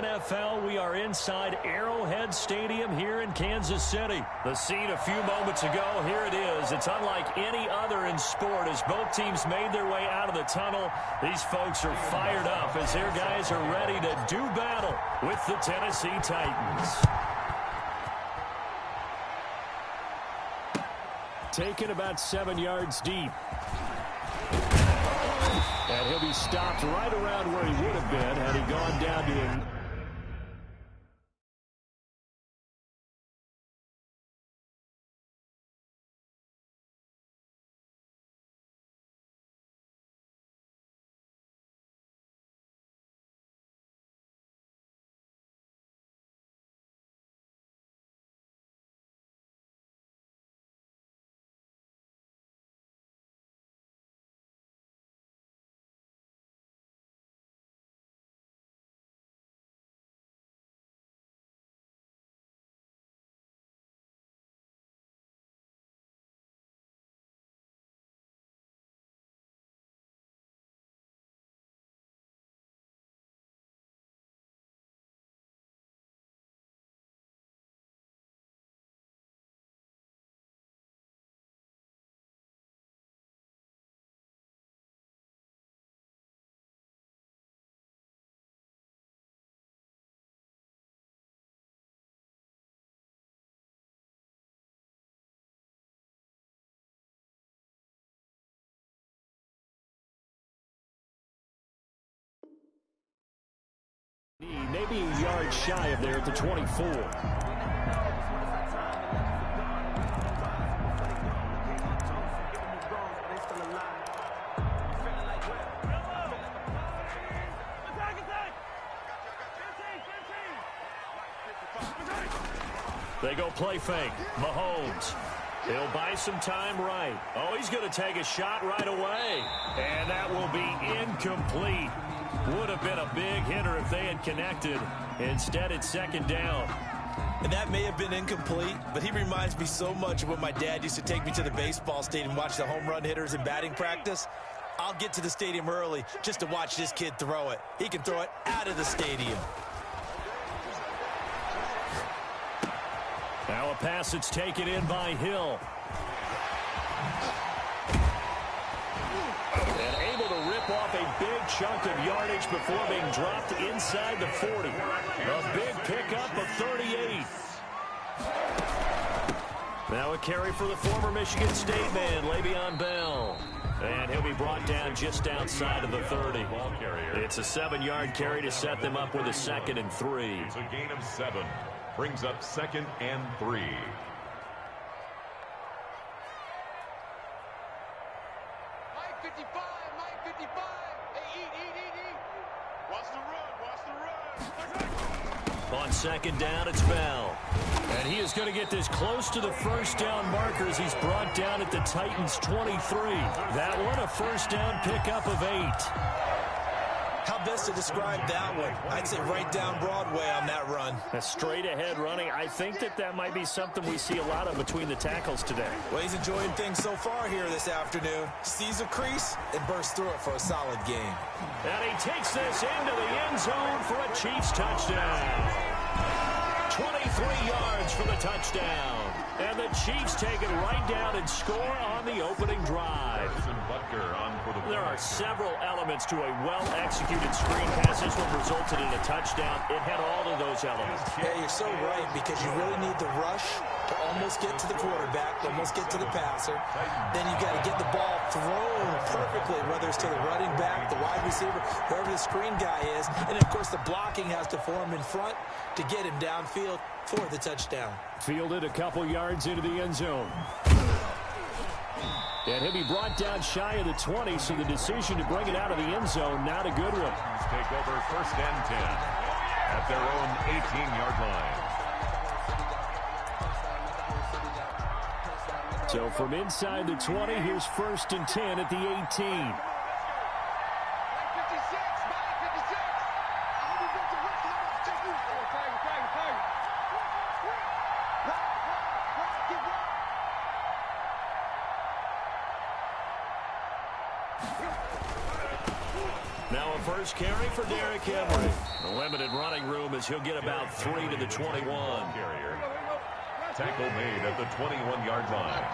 NFL. We are inside Arrowhead Stadium here in Kansas City. The scene a few moments ago, here it is. It's unlike any other in sport as both teams made their way out of the tunnel. These folks are fired up as their guys are ready to do battle with the Tennessee Titans. Taken about 7 yards deep. And he'll be stopped right around where he would have been had he gone down to him. Maybe a yard shy of there at the 24. They go play fake. Mahomes. He'll buy some time right. Oh, he's going to take a shot right away. And that will be incomplete. Would have been a big hitter if they had connected. Instead, it's second down. And that may have been incomplete, but he reminds me so much of when my dad used to take me to the baseball stadium and watch the home run hitters in batting practice. I'll get to the stadium early just to watch this kid throw it. He can throw it out of the stadium. Now a pass that's taken in by Hill. And able to rip off a big chunk of yardage before being dropped inside the 40. A big pickup of 38. Now a carry for the former Michigan State man, Le'Veon Bell. And he'll be brought down just outside of the 30. It's a 7-yard carry to set them up with a 2nd and 3. It's a gain of 7. Brings up 2nd and 3. On 2nd down, it's Bell. And he is going to get this close to the first down marker as he's brought down at the Titans' 23. That one, a first down pickup of 8. How best to describe that one? I'd say right down Broadway on that run. A straight-ahead running. I think that might be something we see a lot of between the tackles today. Well, he's enjoying things so far here this afternoon. Sees a crease and bursts through it for a solid game. And he takes this into the end zone for a Chiefs touchdown. 23 yards for the touchdown. And the Chiefs take it right down and score on the opening drive. There are several elements to a well-executed screen pass. This one resulted in a touchdown. It had all of those elements. Yeah, you're so right, because you really need the rush to almost get to the quarterback, almost get to the passer. Then you got to get the ball thrown perfectly, whether it's to the running back, the wide receiver, whoever the screen guy is. And, of course, the blocking has to form in front to get him downfield for the touchdown. Fielded a couple yards into the end zone. And he'll be brought down shy of the 20, so the decision to bring it out of the end zone, not a good one. Take over 1st and 10 at their own 18-yard line. So from inside the 20, here's 1st and 10 at the 18. Now a first carry for Derrick Henry. The limited running room as he'll get about 3 to the 21. Carrier. Tackle made at the 21-yard line.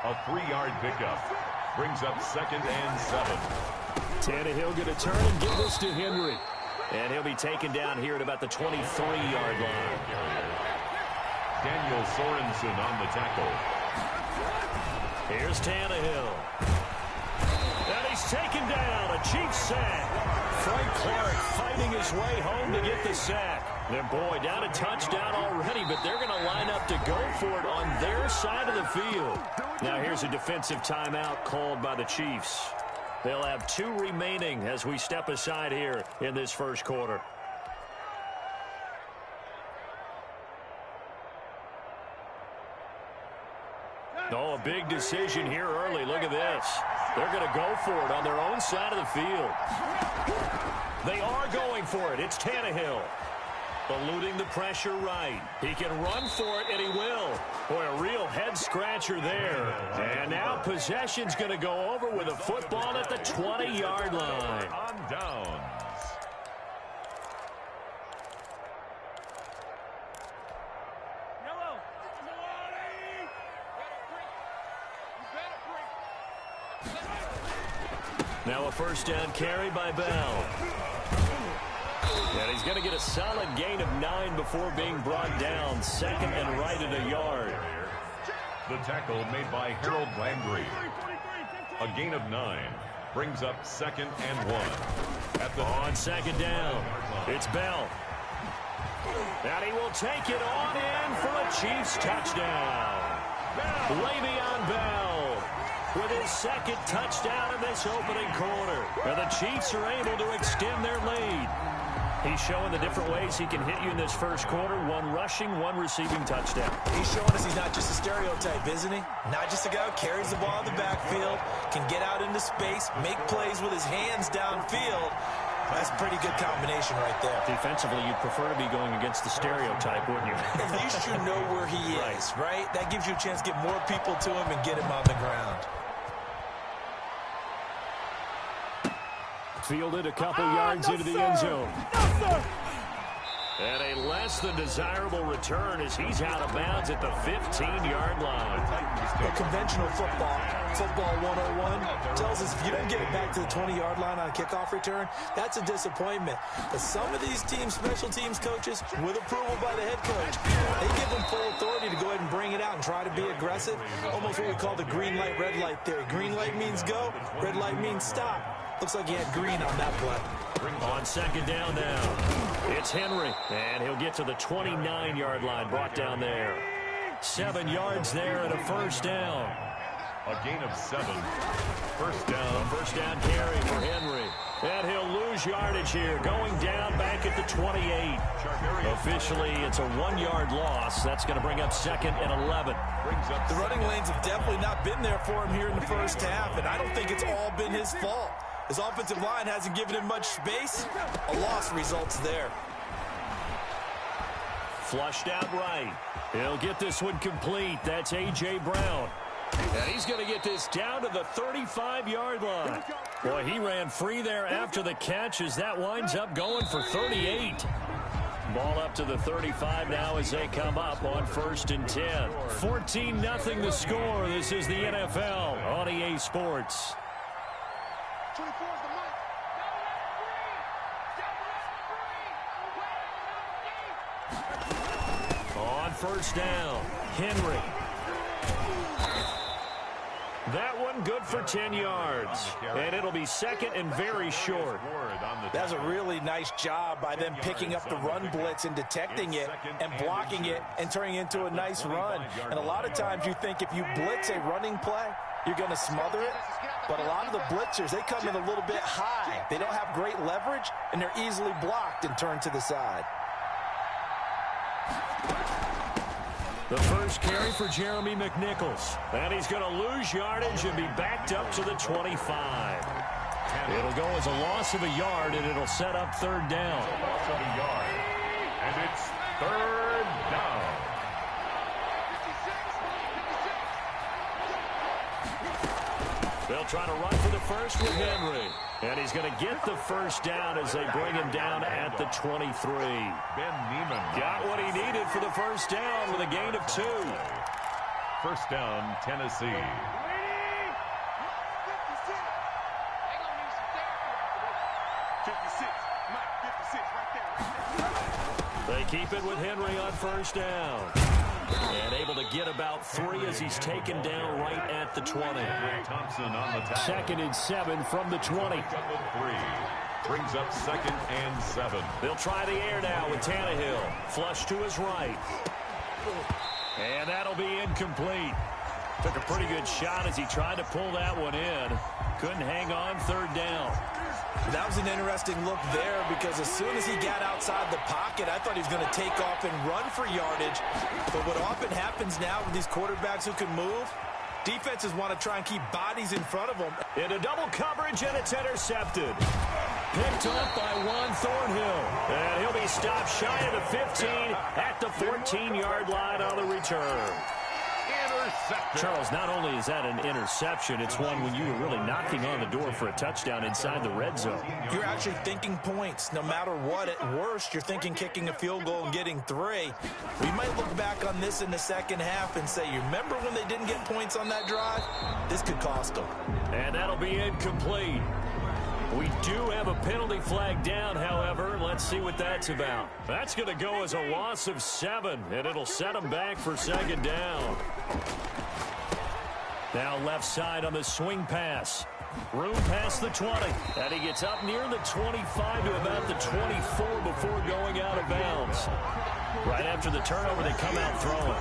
A 3-yard pickup. Brings up 2nd and 7. Tannehill going to turn and give this to Henry. And he'll be taken down here at about the 23-yard line. Daniel Sorensen on the tackle. Here's Tannehill. And he's taken down. A Chiefs sack. Frank Clark fighting his way home to get the sack. And boy, down a touchdown already, but they're going to line up to go for it on their side of the field. Now here's a defensive timeout called by the Chiefs. They'll have 2 remaining as we step aside here in this first quarter. Oh, a big decision here early. Look at this. They're going to go for it on their own side of the field. They are going for it. It's Tannehill. Eluding the pressure right. He can run for it, and he will. Boy, a real head-scratcher there. And now possession's going to go over with a football at the 20-yard line. On downs. Now a first down carry by Bell. And he's going to get a solid gain of 9 before being brought down. 2nd and right at a yard. The tackle made by Harold Landry. A gain of 9. Brings up 2nd and 1. On 2nd down, it's Bell. And he will take it on in for a Chiefs touchdown. Le'Veon Bell with his 2nd touchdown in this opening quarter. And the Chiefs are able to extend their lead. He's showing the different ways he can hit you in this first quarter. 1 rushing, 1 receiving touchdown. He's showing us he's not just a stereotype, isn't he? Not just a guy who carries the ball in the backfield, can get out into space, make plays with his hands downfield. That's a pretty good combination right there. Defensively, you'd prefer to be going against the stereotype, wouldn't you? At least you know where he is, right? That gives you a chance to get more people to him and get him on the ground. Fielded a couple yards into the end zone. And a less than desirable return as he's out of bounds at the 15-yard line. Well, conventional football 101, tells us if you don't get it back to the 20-yard line on a kickoff return, that's a disappointment. But some of these teams, special teams coaches, with approval by the head coach, they give them full authority to go ahead and bring it out and try to be aggressive. Almost what we call the green light, red light theory. Green light means go, red light means stop. Looks like he had green on that play. On 2nd down now, it's Henry, and he'll get to the 29-yard line, brought down there. 7 yards there and a first down. A gain of 7. First down. First down carry for Henry. And he'll lose yardage here, going down back at the 28. Officially, it's a 1-yard loss. That's going to bring up 2nd and 11. The running lanes have definitely not been there for him here in the first half, and I don't think it's all been his fault. His offensive line hasn't given him much space. A loss results there. Flushed out right. He'll get this one complete. That's A.J. Brown. And he's going to get this down to the 35-yard line. Boy, he ran free there after the catch as that winds up going for 38. Ball up to the 35 now as they come up on 1st and 10. 14-0 the score. This is the NFL on EA Sports. On 1st down, Henry. That one good for 10 yards. And it'll be 2nd and very short. That's a really nice job by them picking up the run blitz and detecting it and blocking it and turning it into a nice run. And a lot of times you think if you blitz a running play, you're going to smother it. But a lot of the blitzers, they come in a little bit high. They don't have great leverage, and they're easily blocked and turned to the side. The first carry for Jeremy McNichols. And he's going to lose yardage and be backed up to the 25. It'll go as a loss of a yard, and it'll set up 3rd down. Loss of a yard. And it's 3rd down. They'll try to run for the first with Henry. And he's going to get the first down as they bring him down at the 23. Ben Neiman got what he needed for the first down with a gain of 2. First down, Tennessee. They keep it with Henry on first down. And able to get about 3 as he's taken down right at the 20. Thompson on the tackle. 2nd and 7 from the 20. 3. Brings up 2nd and 7. They'll try the air now with Tannehill. Flush to his right. And that'll be incomplete. Took a pretty good shot as he tried to pull that one in. Couldn't hang on 3rd down. That was an interesting look there because as soon as he got outside the pocket, I thought he was going to take off and run for yardage. But what often happens now with these quarterbacks who can move, defenses want to try and keep bodies in front of them. Into double coverage, and it's intercepted. Picked off by Juan Thornhill. And he'll be stopped shy of the 15 at the 14-yard line on the return. Charles, not only is that an interception, it's one when you were really knocking on the door for a touchdown inside the red zone. You're actually thinking points. No matter what, at worst, you're thinking kicking a field goal and getting 3. We might look back on this in the second half and say, you remember when they didn't get points on that drive? This could cost them. And that'll be incomplete. We do have a penalty flag down, however. Let's see what that's about. That's going to go as a loss of 7, and it'll set them back for 2nd down. Now left side on the swing pass. Room past the 20. And he gets up near the 25 to about the 24 before going out of bounds. Right after the turnover, they come out throwing.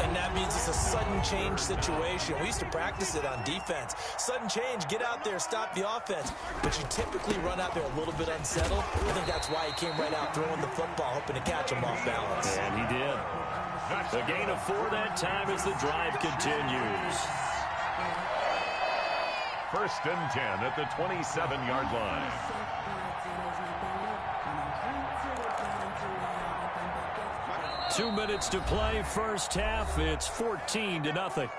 And that means it's a sudden change situation. We used to practice it on defense. Sudden change, get out there, stop the offense. But you typically run out there a little bit unsettled. I think that's why he came right out throwing the football, hoping to catch him off balance. And he did. The gain of 4 that time as the drive continues. 1st and 10 at the 27-yard line. Two minutes to play, first half. It's 14-0.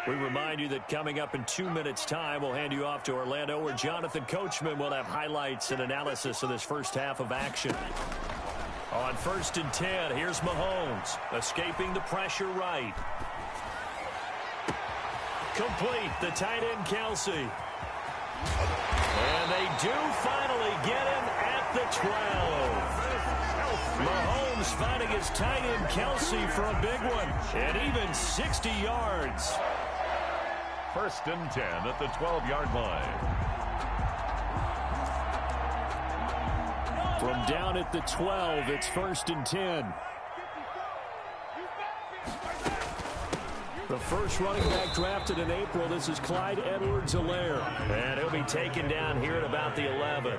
We remind you that coming up in 2 minutes' time, we'll hand you off to Orlando, where Jonathan Coachman will have highlights and analysis of this first half of action. On 1st and 10, here's Mahomes, escaping the pressure right. Complete, the tight end Kelsey. And they do finally get him at the 12. Mahomes finding his tight end Kelsey for a big one, and even 60 yards. 1st and 10 at the 12-yard line. From down at the 12, it's 1st and 10. The first running back drafted in April. This is Clyde Edwards-Helaire. And he'll be taken down here at about the 11.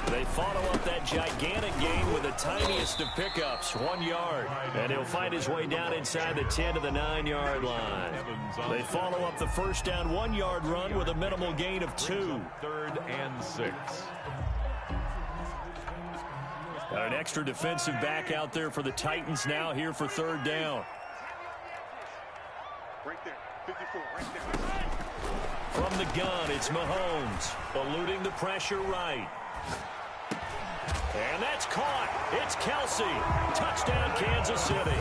They follow up that gigantic gain with the tiniest of pickups, 1 yard. And he'll find his way down inside the 10 to the 9-yard line. They follow up the first down 1-yard run with a minimal gain of 2. 3rd and 6. Got an extra defensive back out there for the Titans now here for 3rd down. Right there, 54, right there. From the gun, it's Mahomes, eluding the pressure right. And that's caught. It's Kelsey. Touchdown, Kansas City.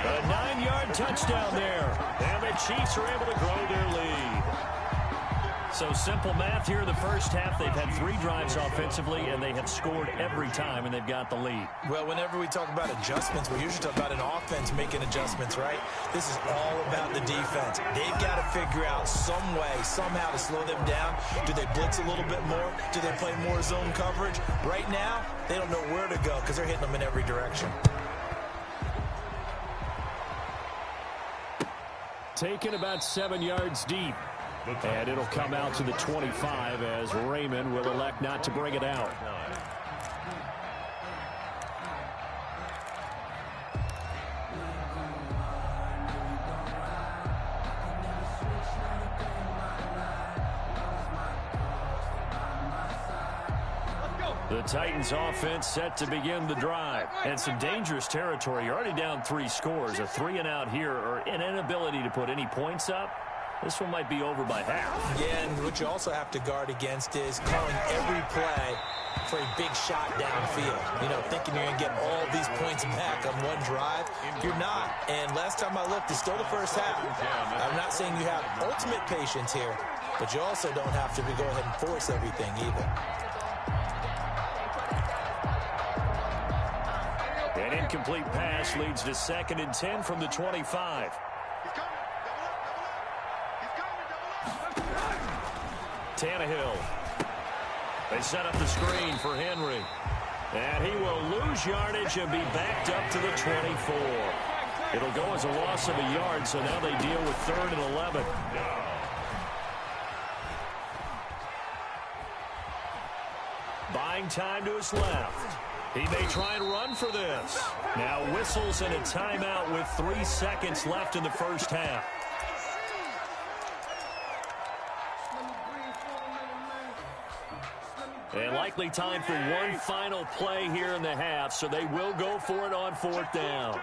A 9-yard touchdown there. And the Chiefs are able to grow their lead. So simple math here in the first half. They've had 3 drives offensively, and they have scored every time, and they've got the lead. Well, whenever we talk about adjustments, we usually talk about an offense making adjustments, right? This is all about the defense. They've got to figure out some way, somehow to slow them down. Do they blitz a little bit more? Do they play more zone coverage? Right now, they don't know where to go because they're hitting them in every direction. Taken about 7 yards deep. And it'll come out to the 25 as Raymond will elect not to bring it out. The Titans offense set to begin the drive. And some dangerous territory. You're already down 3 scores. A 3-and-out here or an inability to put any points up. This one might be over by half. Yeah, and what you also have to guard against is calling every play for a big shot downfield. You know, thinking you're going to get all these points back on one drive. You're not. And last time I looked, it's still the first half. I'm not saying you have ultimate patience here, but you also don't have to go ahead and force everything either. An incomplete pass leads to 2nd and 10 from the 25. Tannehill. They set up the screen for Henry. And he will lose yardage and be backed up to the 24. It'll go as a loss of a yard, so now they deal with 3rd and 11. Buying time to his left. He may try and run for this. Now whistles and a timeout with 3 seconds left in the first half. And likely time for one final play here in the half, so they will go for it on 4th down.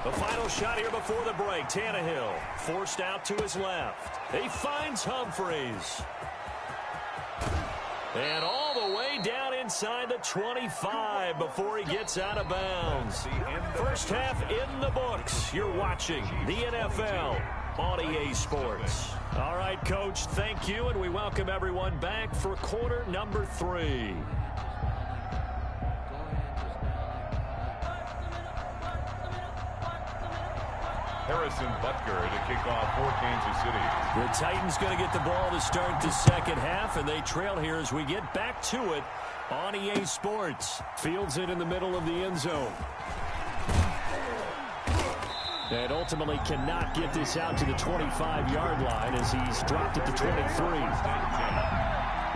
The final shot here before the break. Tannehill forced out to his left. He finds Humphries. And all the way down inside the 25 before he gets out of bounds. First half in the books. You're watching the NFL on EA Sports. All right, Coach, thank you, and we welcome everyone back for quarter number 3. Harrison Butker to kick off for Kansas City. The Titans going to get the ball to start the second half, and they trail here as we get back to it on EA Sports. Fields it in the middle of the end zone. And ultimately cannot get this out to the 25-yard line as he's dropped it to 23.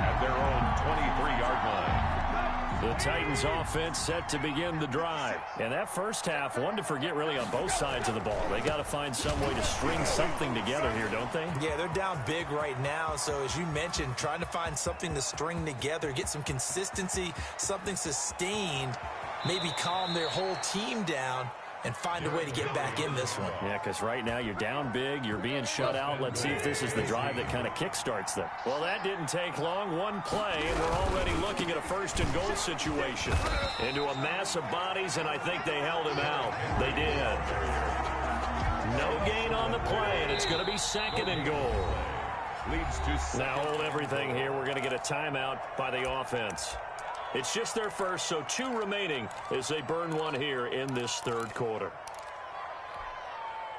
At their own 23-yard line. The Titans offense set to begin the drive. And that first half, one to forget really on both sides of the ball. They got to find some way to string something together here, don't they? Yeah, they're down big right now. So as you mentioned, trying to find something to string together, get some consistency, something sustained, maybe calm their whole team down and find a way to get back in this one. Yeah, because right now you're down big, you're being shut out. Let's see if this is the drive that kind of kickstarts them. Well, that didn't take long. One play, and we're already looking at a 1st and goal situation. Into a mass of bodies, and I think they held him out. They did. No gain on the play, and it's going to be 2nd and goal. Leads to now hold everything here. We're going to get a timeout by the offense. It's just their first, so 2 remaining as they burn one here in this 3rd quarter.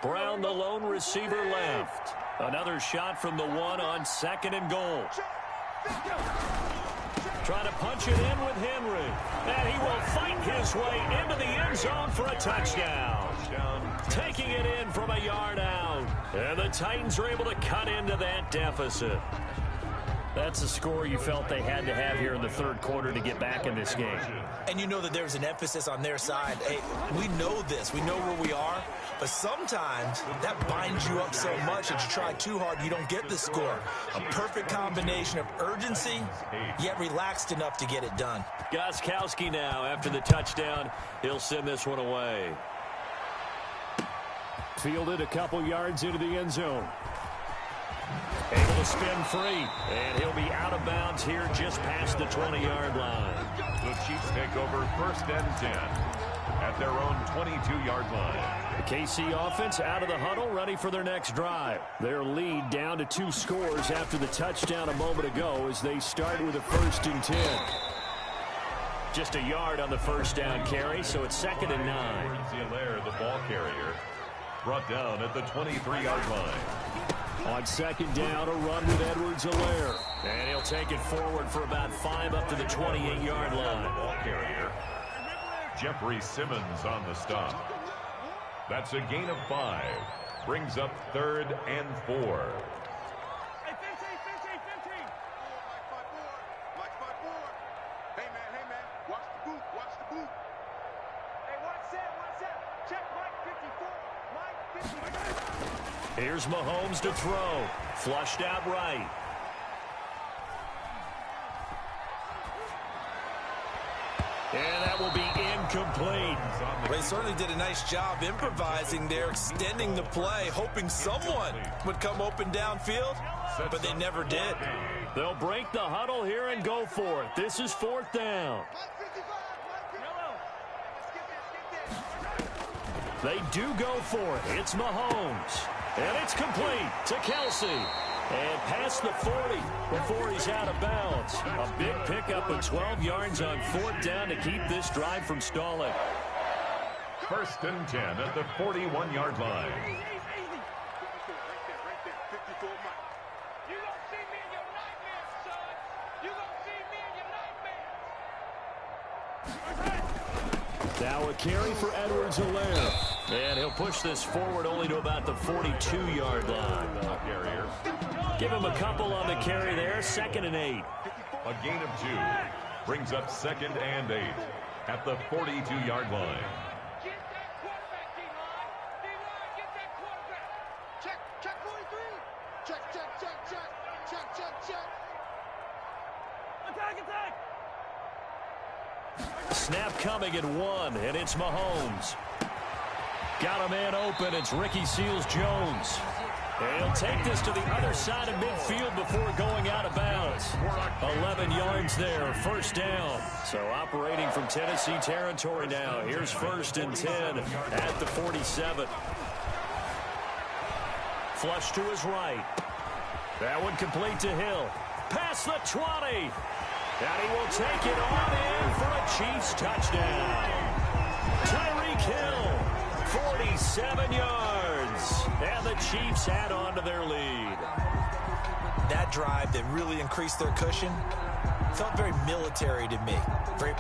Brown, the lone receiver, left. Another shot from the 1 on 2nd and goal. Trying to punch it in with Henry. And he will fight his way into the end zone for a touchdown. Taking it in from a yard out. And the Titans are able to cut into that deficit. That's a score you felt they had to have here in the 3rd quarter to get back in this game. And you know that there's an emphasis on their side. Hey, we know this. We know where we are. But sometimes that binds you up so much that you try too hard, you don't get the score. A perfect combination of urgency, yet relaxed enough to get it done. Gostkowski now after the touchdown. He'll send this one away. Fielded a couple yards into the end zone. Able to spin free, and he'll be out of bounds here just past the 20-yard line. The Chiefs take over 1st and 10 at their own 22-yard line. The KC offense out of the huddle, ready for their next drive. Their lead down to 2 scores after the touchdown a moment ago as they start with a 1st and 10. Just a yard on the 1st down carry, so it's 2nd and 9. The ball carrier, brought down at the 23-yard line. On 2nd down, a run with Edwards-Helaire. And he'll take it forward for about 5 up to the 28-yard line. Ball carrier, Jeffrey Simmons on the stop. That's a gain of 5. Brings up 3rd and 4. Hey, 15. Mike's my board. Hey, man. Watch the boot. Hey, watch that. Check Mike 54. Mike 54. Here's Mahomes to throw. Flushed out right. that will be incomplete. They certainly did a nice job improvising there, extending the play, hoping someone would come open downfield, but they never did. They'll break the huddle here and go for it. This is 4th down. They do go for it. It's Mahomes. And it's complete to Kelsey. And past the 40 before he's out of bounds. A big pickup of 12 yards on 4th down to keep this drive from stalling. 1st and 10 at the 41-yard line. Now a carry for Edwards-Helaire. And he'll push this forward only to about the 42-yard line. Give him a couple on the carry there. 2nd and 8. A gain of 2 brings up 2nd and 8 at the 42-yard line. Get that quarterback, D-line. D-line, get that quarterback. Check, check 43. Check, check, check, check. Check, check, check. Attack, attack. Snap coming at 1, and it's Mahomes. Got a man open. It's Ricky Seals-Jones. And he'll take this to the other side of midfield before going out of bounds. 11 yards there, 1st down. So operating from Tennessee territory now. Here's 1st and 10 at the 47. Flush to his right. That one complete to Hill. Past the 20. And he will take it on in for a Chiefs touchdown. Tyreek Hill, 47 yards. And the Chiefs add on to their lead. That drive that really increased their cushion felt very military to me. Very